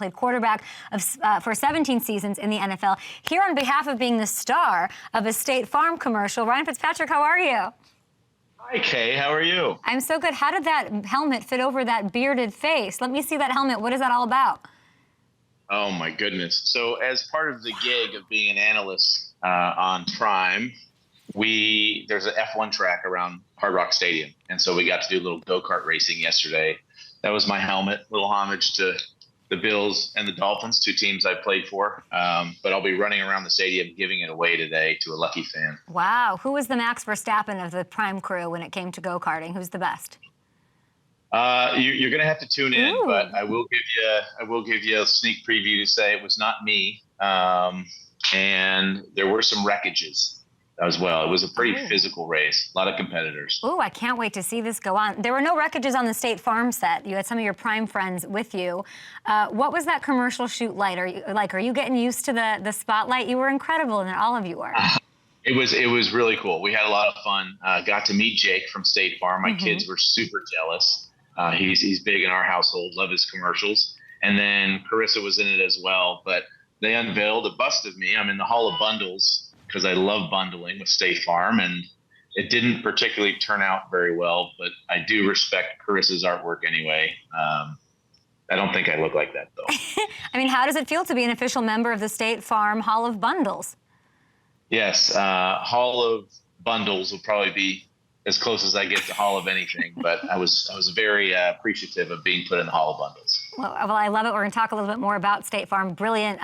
played quarterback for 17 seasons in the NFL. Here on behalf of being the star of a State Farm commercial, Ryan Fitzpatrick, how are you? Hi, Kay. How are you? I'm so good. How did that helmet fit over that bearded face? Let me see that helmet. What is that all about? Oh, my goodness. So as part of the gig of being an analyst on Prime, there's an F1 track around Hard Rock Stadium. And so we got to do a little go-kart racing yesterday. That was my helmet, little homage to the Bills and the Dolphins, two teams I played for. But I'll be running around the stadium giving it away today to a lucky fan. Wow. Who was the Max Verstappen of the Prime crew when it came to go-karting? Who's the best? You're going to have to tune in, Ooh. but I will give you a sneak preview to say it was not me. And there were some wreckages as well. It was a pretty physical race, a lot of competitors. Oh, I can't wait to see this go on. There were no wreckages on the State Farm set. You had some of your Prime friends with you. What was that commercial shoot like? Are you getting used to the spotlight? You were incredible, and all of you were. It was really cool. We had a lot of fun. Got to meet Jake from State Farm. My kids were super jealous. He's big in our household, love his commercials. And then Carissa was in it as well. But they unveiled a bust of me. I'm in the Hall of Bundles because I love bundling with State Farm. And it didn't particularly turn out very well, but I do respect Carissa's artwork anyway. I don't think I look like that, though. I mean, how does it feel to be an official member of the State Farm Hall of Bundles? Yes, Hall of Bundles will probably be as close as I get to Hall of anything, but I was very appreciative of being put in the Hall of Bundles. Well, I love it. We're going to talk a little bit more about State Farm. Brilliant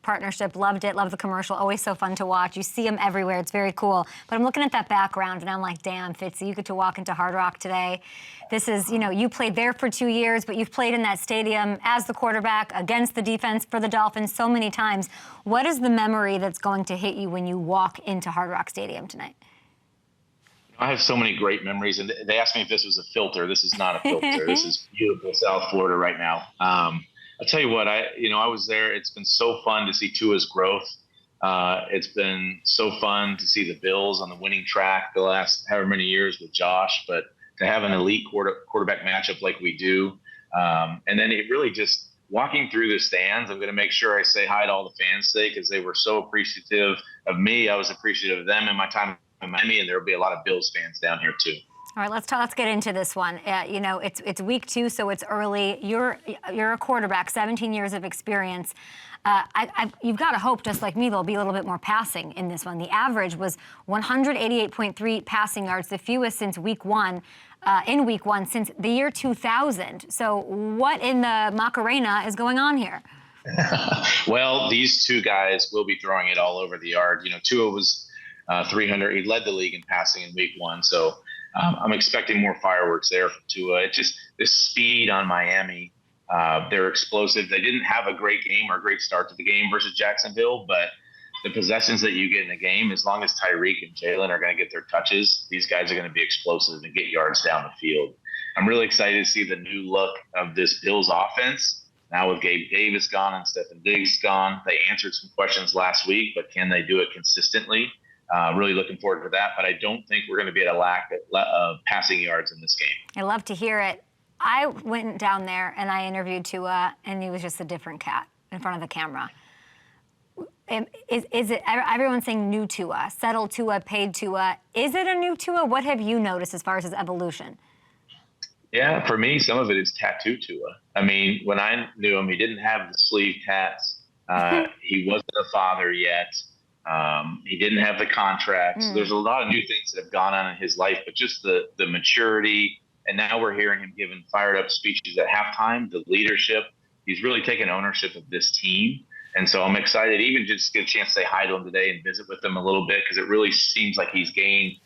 partnership. Loved it. Loved the commercial. Always so fun to watch. You see them everywhere. It's very cool. But I'm looking at that background, and I'm like, damn, Fitzy, you get to walk into Hard Rock today. This is, you played there for 2 years, but you've played in that stadium as the quarterback against the defense for the Dolphins so many times. What is the memory that's going to hit you when you walk into Hard Rock Stadium tonight? I have so many great memories, and they asked me if this was a filter. This is not a filter. This is beautiful South Florida right now. I'll tell you what, I was there. It's been so fun to see Tua's growth. It's been so fun to see the Bills on the winning track the last however many years with Josh, but to have an elite quarterback matchup like we do. And then it really just walking through the stands, I'm going to make sure I say hi to all the fans today because they were so appreciative of me. I was appreciative of them in my time in Miami, and there will be a lot of Bills fans down here too. All right, let's get into this one. It's week 2, so it's early. You're a quarterback, 17 years of experience. You've got to hope, just like me, there'll be a little bit more passing in this one. The average was 188.3 passing yards, the fewest since week 1. In week 1 since the year 2000. So what in the Macarena is going on here? Well, these two guys will be throwing it all over the yard. Tua was 300. He led the league in passing in week 1. So I'm expecting more fireworks there for Tua. It's just this speed on Miami. They're explosive. They didn't have a great game or a great start to the game versus Jacksonville, but the possessions that you get in the game, as long as Tyreek and Jalen are going to get their touches, these guys are going to be explosive and get yards down the field. I'm really excited to see the new look of this Bills offense. Now with Gabe Davis gone and Stephen Diggs gone, they answered some questions last week, but can they do it consistently? Really looking forward to that, but I don't think we're going to be at a lack of passing yards in this game. I love to hear it. I went down there and I interviewed Tua, and he was just a different cat in front of the camera. Is it everyone's saying new Tua, settled Tua, paid Tua? Is it a new Tua? What have you noticed as far as his evolution? Yeah, for me, some of it is tattoo Tua. I mean, when I knew him, he didn't have the sleeve tats. He wasn't a father yet. He didn't have the contract. So there's a lot of new things that have gone on in his life, but just the maturity. And now we're hearing him giving fired up speeches at halftime, the leadership. He's really taken ownership of this team. And so I'm excited even just to get a chance to say hi to him today and visit with him a little bit, because it really seems like he's gained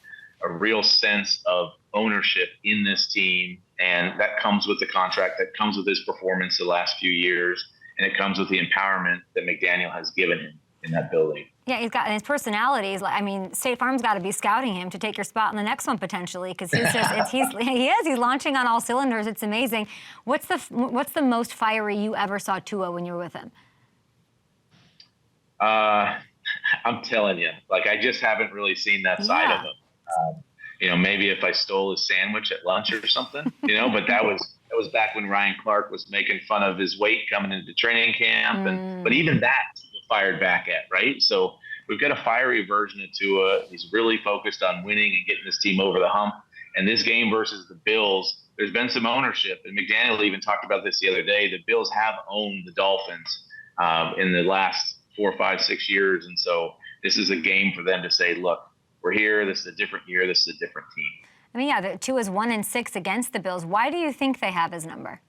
a real sense of ownership in this team. And that comes with the contract, that comes with his performance the last few years, and it comes with the empowerment that McDaniel has given him in that building. Yeah, he's got his personality. State Farm's got to be scouting him to take your spot in the next one potentially, because he's launching on all cylinders. It's amazing. What's the most fiery you ever saw Tua when you were with him? I'm telling you, I just haven't really seen that side of him. Maybe if I stole his sandwich at lunch or something, but that was That was back when Ryan Clark was making fun of his weight coming into training camp. But even that people fired back at, right? So we've got a fiery version of Tua. He's really focused on winning and getting this team over the hump. And this game versus the Bills, there's been some ownership. And McDaniel even talked about this the other day. The Bills have owned the Dolphins in the last 4, 5, 6 years. And so this is a game for them to say, look, we're here. This is a different year. This is a different team. I mean, yeah, Tua's 1-6 against the Bills. Why do you think they have his number?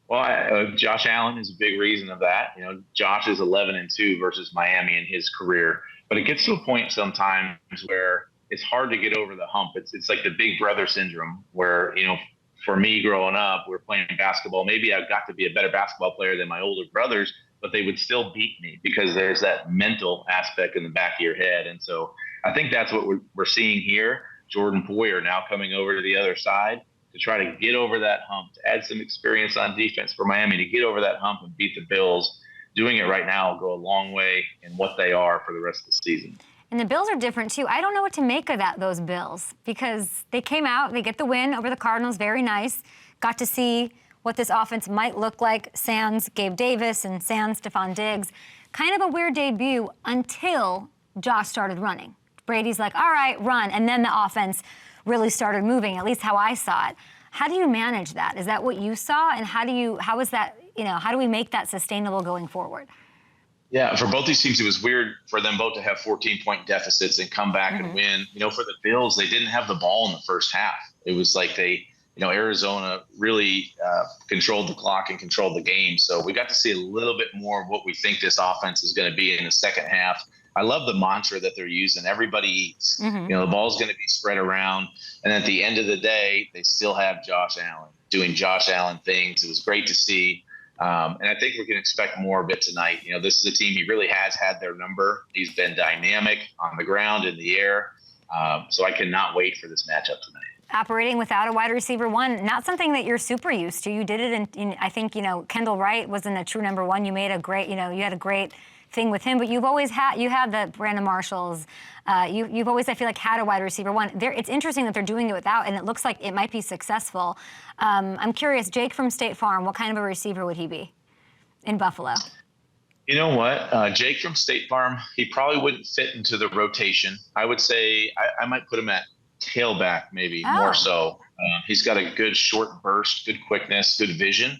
Well, Josh Allen is a big reason of that. You know, Josh is 11-2 versus Miami in his career, but it gets to a point sometimes where it's hard to get over the hump. It's like the big brother syndrome where, you know, for me growing up, we're playing basketball. Maybe I got to be a better basketball player than my older brothers, but they would still beat me because there's that mental aspect in the back of your head. And so I think that's what we're seeing here. Jordan Poyer now coming over to the other side to try to get over that hump, to add some experience on defense for Miami, to get over that hump and beat the Bills. Doing it right now will go a long way in what they are for the rest of the season. And the Bills are different, too. I don't know what to make of those Bills because they came out, they get the win over the Cardinals, very nice. Got to see what this offense might look like, sans Gabe Davis and sans Stephon Diggs. Kind of a weird debut until Josh started running. Brady's like, all right, run. And then the offense really started moving, at least how I saw it. How do you manage that? Is that what you saw? And how is that, you know, how do we make that sustainable going forward? Yeah, for both these teams, it was weird for them both to have 14-point deficits and come back and win. You know, for the Bills, they didn't have the ball in the first half. It was like Arizona really controlled the clock and controlled the game. So we got to see a little bit more of what we think this offense is going to be in the second half. I love the mantra that they're using. Everybody eats. You know, the ball's going to be spread around. And at the end of the day, they still have Josh Allen doing Josh Allen things. It was great to see. And I think we can expect more of it tonight. You know, this is a team, he really has had their number. He's been dynamic on the ground, in the air. So I cannot wait for this matchup tonight. Operating without a wide receiver one, not something that you're super used to. You did it in I think, you know, Kendall Wright wasn't a true number one. You made a great, you know, you had a great thing with him, but you've always had, you had the Brandon Marshalls. You've always, I feel like, had a wide receiver one. It's interesting that they're doing it without, and it looks like it might be successful. I'm curious, Jake from State Farm, what kind of a receiver would he be in Buffalo? You know what? Jake from State Farm, he probably wouldn't fit into the rotation. I would say I might put him at tailback, maybe more so. He's got a good short burst, good quickness, good vision.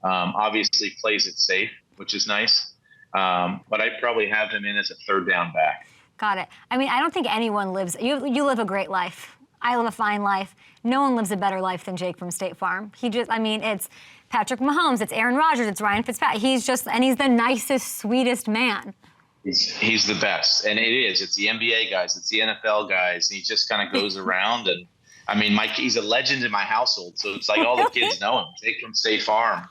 Obviously plays it safe, which is nice. But I'd probably have him in as a third down back. Got it. I mean, I don't think anyone lives, you live a great life. I live a fine life. No one lives a better life than Jake from State Farm. It's Patrick Mahomes, it's Aaron Rodgers, it's Ryan Fitzpatrick. He's the nicest, sweetest man. He's the best. And it's the NBA guys, it's the NFL guys. And he just kind of goes around. And I mean, he's a legend in my household. So it's like all the kids know him. Jake from State Farm.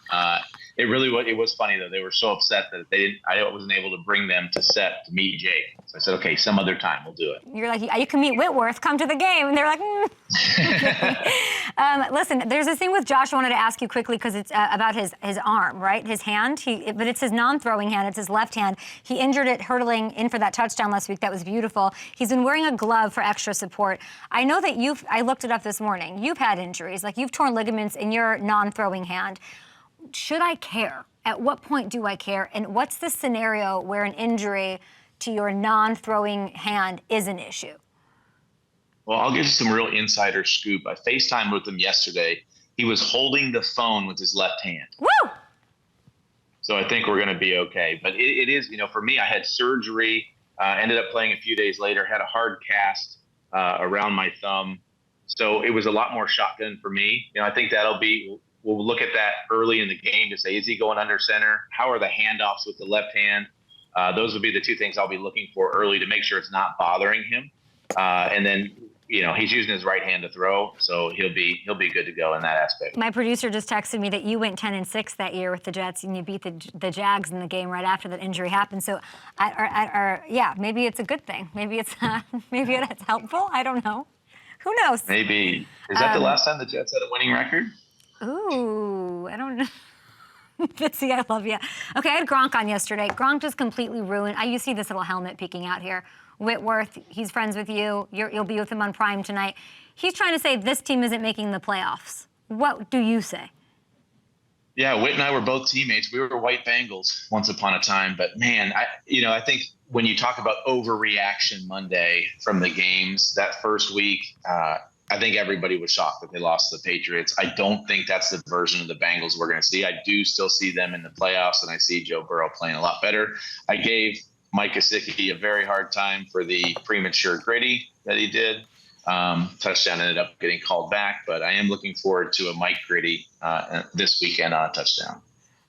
It was funny though. They were so upset that I wasn't able to bring them to set to meet Jake. So I said, okay, some other time we'll do it. You're like, you can meet Whitworth, come to the game. And they're like, Listen, there's this thing with Josh I wanted to ask you quickly because it's about his arm, right? His hand, but it's his non-throwing hand, it's his left hand. He injured it hurtling in for that touchdown last week. That was beautiful. He's been wearing a glove for extra support. I know that I looked it up this morning. You've had injuries, like you've torn ligaments in your non-throwing hand. Should I care? At what point do I care? And what's the scenario where an injury to your non-throwing hand is an issue? Well, I'll give you some real insider scoop. I FaceTimed with him yesterday. He was holding the phone with his left hand. Woo! So I think we're going to be okay. But it is, for me, I had surgery, ended up playing a few days later, had a hard cast around my thumb. So it was a lot more shotgun for me. I think we'll look at that early in the game to say, is he going under center? How are the handoffs with the left hand? Those would be the two things I'll be looking for early to make sure it's not bothering him. And then, he's using his right hand to throw, so he'll be good to go in that aspect. My producer just texted me that you went 10-6 that year with the Jets, and you beat the Jags in the game right after that injury happened. So, maybe it's a good thing. Maybe it's helpful. I don't know. Who knows? Maybe. Is that the last time the Jets had a winning record? Ooh, I don't know. Fitzy, I love you. Okay, I had Gronk on yesterday. Gronk just completely ruined. You see this little helmet peeking out here. Whitworth, he's friends with you. You'll be with him on Prime tonight. He's trying to say this team isn't making the playoffs. What do you say? Yeah, Whit and I were both teammates. We were white Bengals once upon a time. But man, I think when you talk about overreaction Monday from the games that first week, I think everybody was shocked that they lost to the Patriots. I don't think that's the version of the Bengals we're going to see. I do still see them in the playoffs, and I see Joe Burrow playing a lot better. I gave Mike Gesicki a very hard time for the premature gritty that he did. Touchdown ended up getting called back, but I am looking forward to a Mike Gritty this weekend on a touchdown.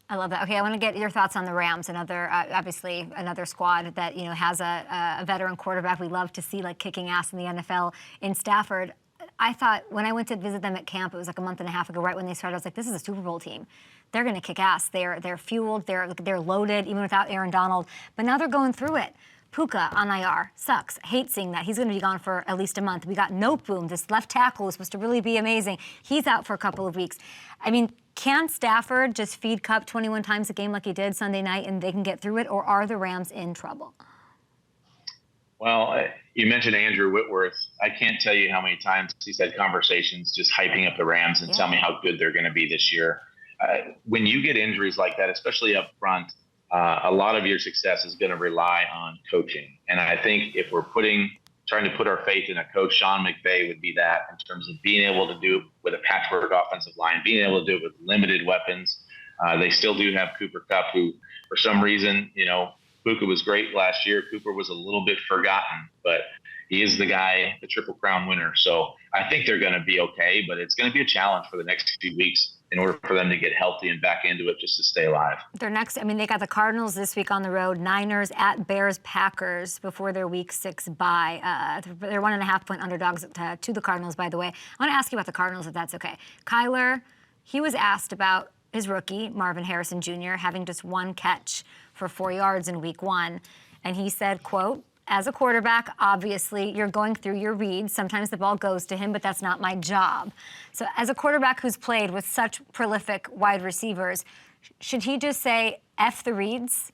I love that. Okay, I want to get your thoughts on the Rams, obviously another squad that has a veteran quarterback. We love to see kicking ass in the NFL in Stafford. I thought when I went to visit them at camp, it was like a month and a half ago, right when they started, I was like, this is a Super Bowl team. They're going to kick ass. They're fueled. They're loaded, even without Aaron Donald. But now they're going through it. Puka on IR. Sucks. Hate seeing that. He's going to be gone for at least a month. We got Noteboom, this left tackle who's supposed to really be amazing. He's out for a couple of weeks. I mean, can Stafford just feed Kupp 21 times a game like he did Sunday night and they can get through it, or are the Rams in trouble? Well, you mentioned Andrew Whitworth. I can't tell you how many times he's had conversations just hyping up the Rams and tell me how good they're going to be this year. When you get injuries like that, especially up front, a lot of your success is going to rely on coaching. And I think if we're trying to put our faith in a coach, Sean McVay would be that, in terms of being able to do it with a patchwork offensive line, being able to do it with limited weapons. They still do have Cooper Kupp, who for some reason, Puka was great last year. Cooper was a little bit forgotten, but he is the guy, the Triple Crown winner. So I think they're going to be okay, but it's going to be a challenge for the next few weeks in order for them to get healthy and back into it just to stay alive. They got the Cardinals this week on the road, Niners at Bears, Packers before their Week 6 bye. They're 1.5-point underdogs to the Cardinals, by the way. I want to ask you about the Cardinals, if that's okay. Kyler, he was asked about his rookie, Marvin Harrison Jr., having just one catch for 4 yards in Week 1. And he said, quote, as a quarterback, obviously, you're going through your reads. Sometimes the ball goes to him, but that's not my job. So as a quarterback who's played with such prolific wide receivers, should he just say, F the reads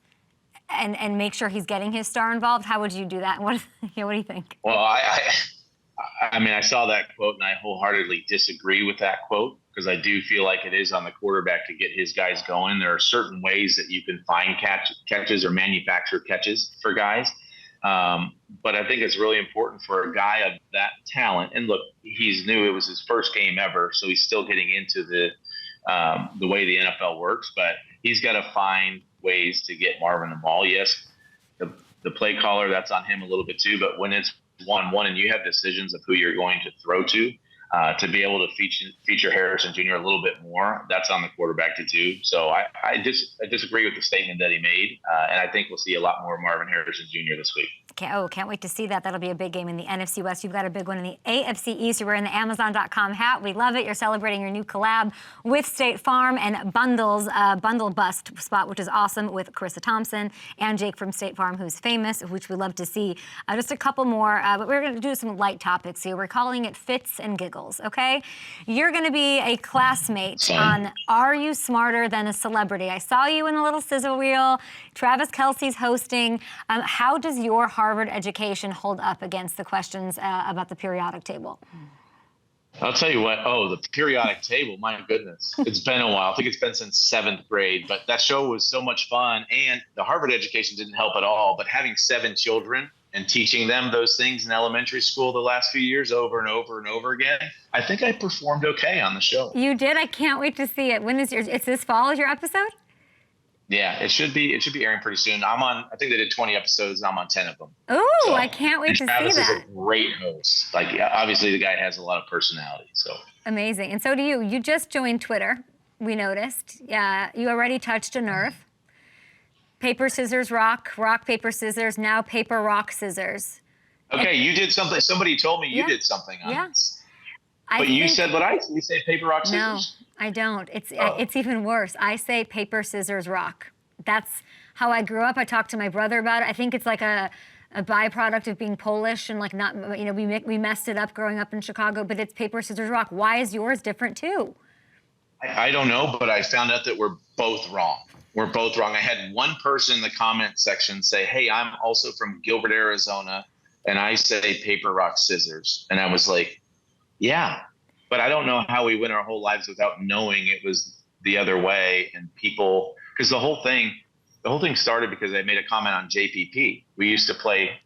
and make sure he's getting his star involved? How would you do that? What do you think? Well, I saw that quote, and I wholeheartedly disagree with that quote, because I do feel like it is on the quarterback to get his guys going. There are certain ways that you can find catches or manufacture catches for guys. But I think it's really important for a guy of that talent. And look, he's new. It was his first game ever, so he's still getting into the way the NFL works. But he's got to find ways to get Marvin the ball. Yes, the play caller, that's on him a little bit too. But when it's 1-1 and you have decisions of who you're going to throw to be able to feature Harrison Jr. a little bit more, that's on the quarterback to do. So I disagree with the statement that he made, and I think we'll see a lot more Marvin Harrison Jr. this week. Can't wait to see that. That'll be a big game in the NFC West. You've got a big one in the AFC East. You're wearing the Amazon.com hat. We love it. You're celebrating your new collab with State Farm and Bundle Bust spot, which is awesome, with Carissa Thompson and Jake from State Farm, who's famous, which we love to see. Just a couple more, but we're going to do some light topics here. We're calling it Fitz and Giggles, okay? You're going to be a classmate on Are You Smarter Than a Celebrity? I saw you in the little sizzle reel. Travis Kelce's hosting. How does your Harvard education hold up against the questions about the periodic table? I'll tell you what. Oh, the periodic table. My goodness. It's been a while. I think it's been since 7th grade. But that show was so much fun. And the Harvard education didn't help at all. But having 7 children and teaching them those things in elementary school the last few years over and over and over again, I think I performed okay on the show. You did? I can't wait to see it. When is it's this fall is your episode? Yeah, it should be airing pretty soon. I think they did 20 episodes, and I'm on 10 of them. Ooh, so, I can't wait to see that. Travis is a great host. Obviously, the guy has a lot of personality. So amazing. And so do you. You just joined Twitter, we noticed. You already touched a nerve. Paper, scissors, rock, rock, paper, scissors, now paper, rock, scissors. Okay, you did something. Somebody told me you did something on this. But you said you say paper, rock, scissors? No, I don't. It's even worse. I say paper, scissors, rock. That's how I grew up. I talked to my brother about it. I think it's like a byproduct of being Polish and we messed it up growing up in Chicago, but it's paper, scissors, rock. Why is yours different too? I don't know, but I found out that we're both wrong. We're both wrong. I had one person in the comment section say, hey, I'm also from Gilbert, Arizona, and I say paper, rock, scissors. And I was like, yeah. But I don't know how we went our whole lives without knowing it was the other way. And people, because the whole thing started because I made a comment on JPP. We used to play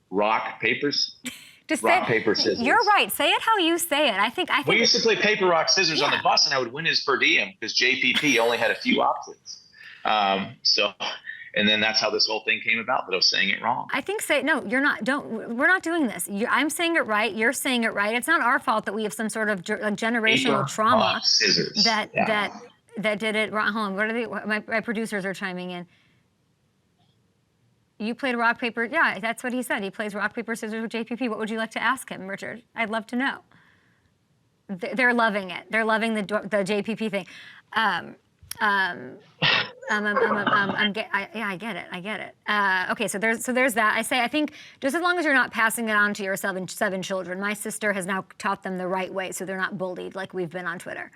rock, paper, scissors. You're right. Say it how you say it. I think we used to play paper, rock, scissors on the bus, and I would win his per diem because JPP only had a few options. And then that's how this whole thing came about, that I was saying it wrong. I think no, you're not. We're not doing this. I'm saying it right. You're saying it right. It's not our fault that we have some sort of generational trauma that did it wrong. Hold on. What are they? My producers are chiming in. You played rock, paper. Yeah, that's what he said. He plays rock, paper, scissors with JPP. What would you like to ask him, Richard? I'd love to know. They're loving it. They're loving the JPP thing. I get it. Okay, so there's that. I think just as long as you're not passing it on to your seven children. My sister has now taught them the right way, so they're not bullied like we've been on Twitter.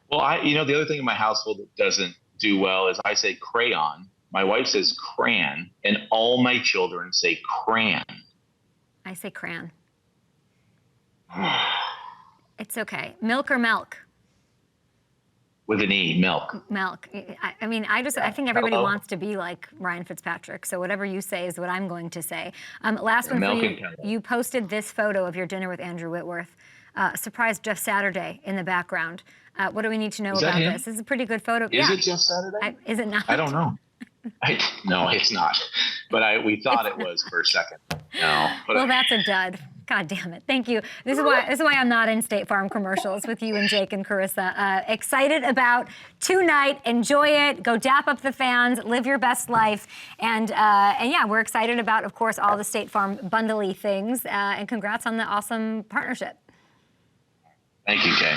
Well, the other thing in my household that doesn't do well is I say crayon. My wife says crayon, and all my children say crayon. I say crayon. It's okay. Milk or milk? With an E, milk. Milk. I think everybody wants to be like Ryan Fitzpatrick, so whatever you say is what I'm going to say. Last one for you. You posted this photo of your dinner with Andrew Whitworth. Surprise Jeff Saturday in the background. What do we need to know about this? This is a pretty good photo. Is it Jeff Saturday? Is it not? I don't know. No, it's not. But we thought it was for a second. No. Well, that's a dud. God damn it. Thank you. This is why I'm not in State Farm commercials with you and Jake and Carissa. Excited about tonight. Enjoy it. Go dap up the fans. Live your best life. And yeah, we're excited about, of course, all the State Farm bundly things. And congrats on the awesome partnership. Thank you, Kay.